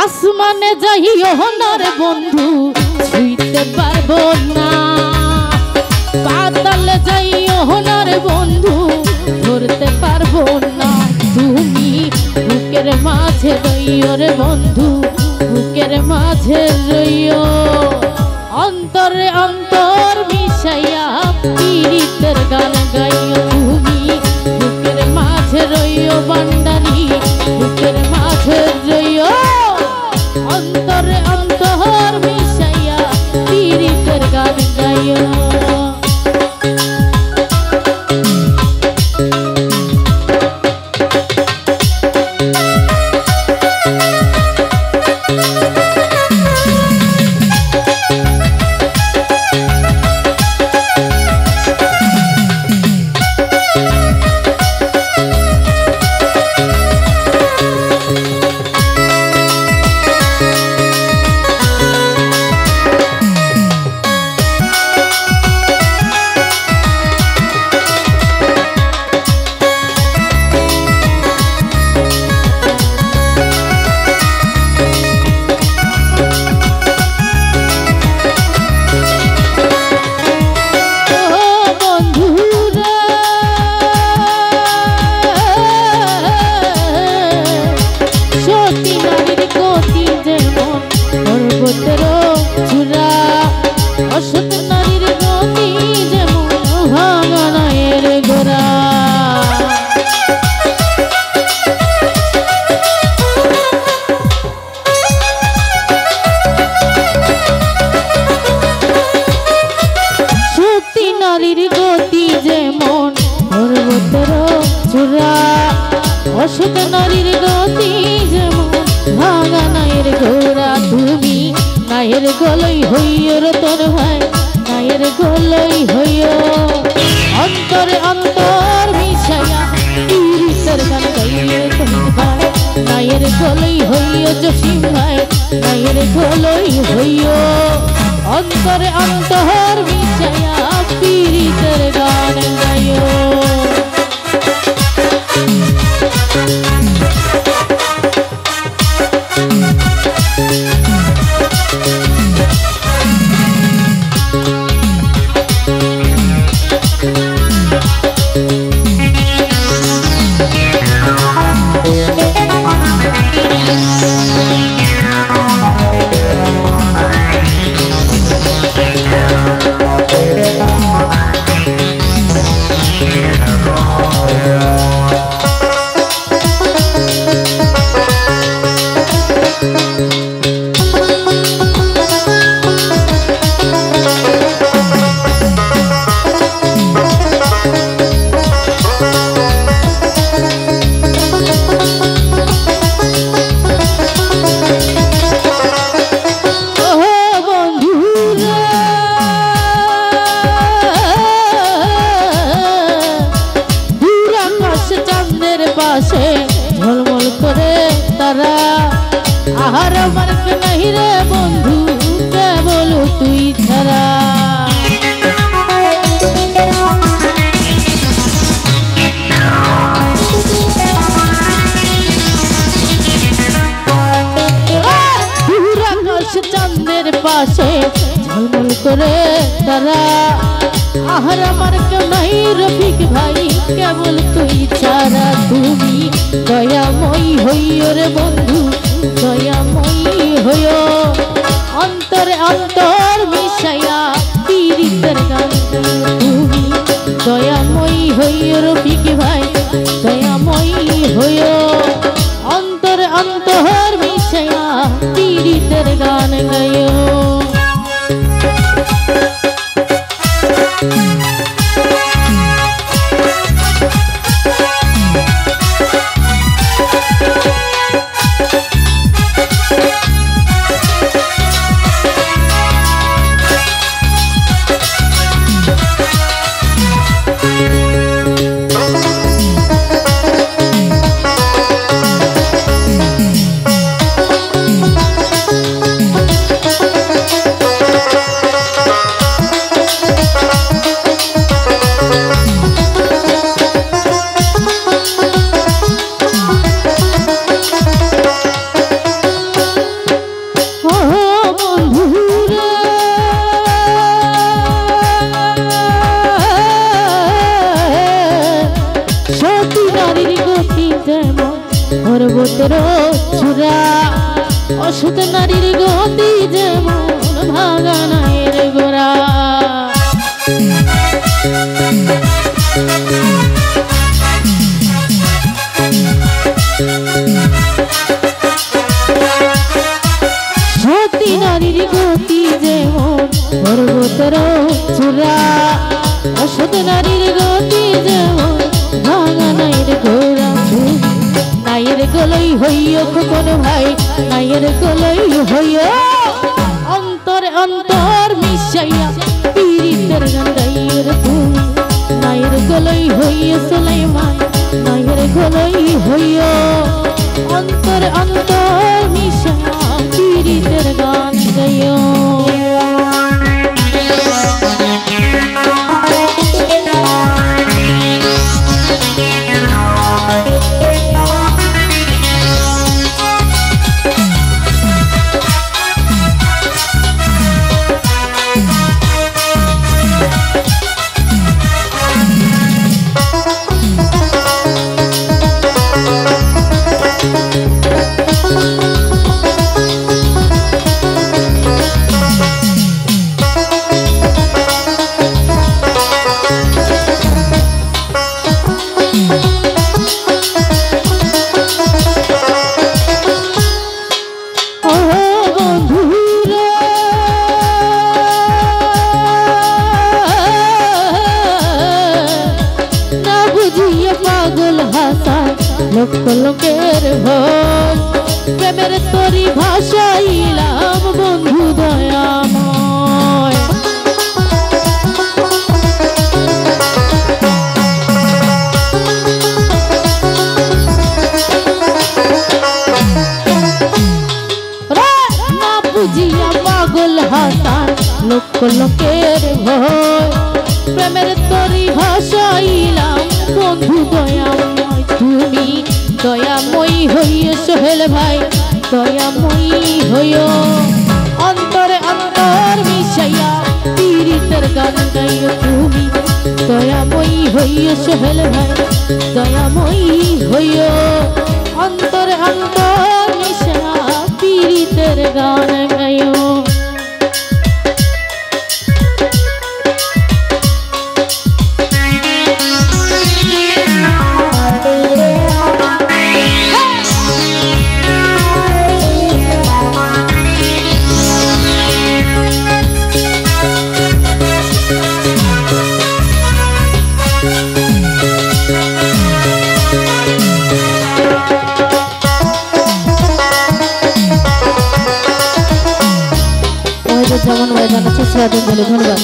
আসমানে যাইও না রে বন্ধু ছুঁইতে পারবো না, পাতালে যাইও না রে বন্ধু ধরতে পারবো না। তুমি বুকের মাঝে রইও রে বন্ধু, বুকের মাঝে রইও, অন্তরে অন্তর মিশাইয়া পীড়িতের গান গাইও। তুমি বুকের মাঝে রইও বান্ডারি, বুকের মাঝে রইও, অন্তরে অন্তর মিশাইয়া পীড়িতের গান গাইও। অসুখ নারীর গতি যেমন ভাঙা নায়ের ঘোড়া। তুমি নায়ের গলই হইও রতন ভাই, নায়ের গলই হইও, অন্তরে অন্তর মিশাইয়া পীড়িতের গান গাইও। তুমি ভাই নায়ের গলই হইও জসিম ভাই, নায়ের গলই হইও, অন্তরে অন্তর মিশাইয়া পীড়িতের গান গাইও। ঝলমল করে তারা আহার মার্গ নাহি রে বন্ধু কেবল তুই ছাড়া। চাঁদের পাশে ঝলমল করে তারা আহার মার্গ নাহি রফিক ভাই কেবল তুই ছাড়া। তুমি দয়াময়ী হইও রে বন্ধু, দয়াময়ী হইও, অন্তরে অন্তর মিশাইয়া পীড়িতের গান। তুমি দয়াময়ী হইও রফিক ভাই, দয়াময়ী হইও, অন্তরে অন্তর মিশাইয়া পীড়িতের গান গাইও। সতী নারীর গতি যেমন পর্বতের চূড়া, অসৎ নারীর গতি যেমন ভাঙা নায়ের গোড়া। সতী নারীর গতি যেমন পর্বতের চূড়া, অসৎ নারীর গতি যেমন ভাঙা নায়ের গোড়া। নায়ের গলই হইও খোকন ভাই, নায়ের গলই হইও, অন্তর অন্তর মিশাইয়া পীড়িতের গান গাইও রে তুমি। নায়ের গলই হইও সুলাইমান, নায়ের গলই হইও, অন্তর অন্তর মিশাইয়া পীড়িতের গান গাইও। লোক লোকের ভয়, প্রেমের তরি ভাষাইলাম বন্ধু দয়াময়। না বুঝিয়া পাগল হাসান লোক লোকের ভয়, প্রেমের তরি ভাষাইলাম বন্ধু দয়াময়। তুমি দয়াময়ী হইও সোহেল ভাই, দয়াময়ী হইও, অন্তরে অন্তর মিশাইয়া পীড়িতের গান গাইও তুমি। দয়াময়ী হইও সোহেল ভাই, দয়াময়ী হইও, অন্তরে অন্তর মিশাইয়া পীড়িতের গান গাইও। যেমন ভাই জানাচ্ছি, ধন্যবাদ।